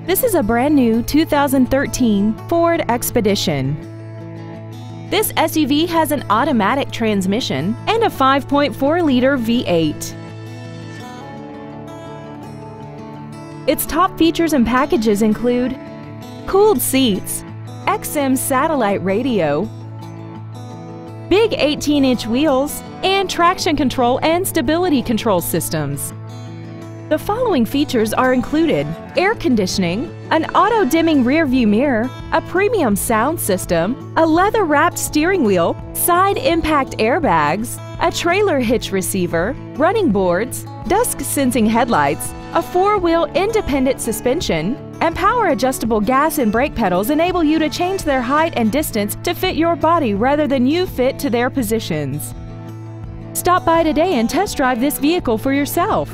This is a brand new 2013 Ford Expedition. This SUV has an automatic transmission and a 5.4-liter V8. Its top features and packages include cooled seats, XM satellite radio, big 18-inch wheels, and traction control and stability control systems. The following features are included: air conditioning, an auto-dimming rearview mirror, a premium sound system, a leather-wrapped steering wheel, side impact airbags, a trailer hitch receiver, running boards, dusk-sensing headlights, a four-wheel independent suspension, and power-adjustable gas and brake pedals enable you to change their height and distance to fit your body rather than you fit to their positions. Stop by today and test drive this vehicle for yourself.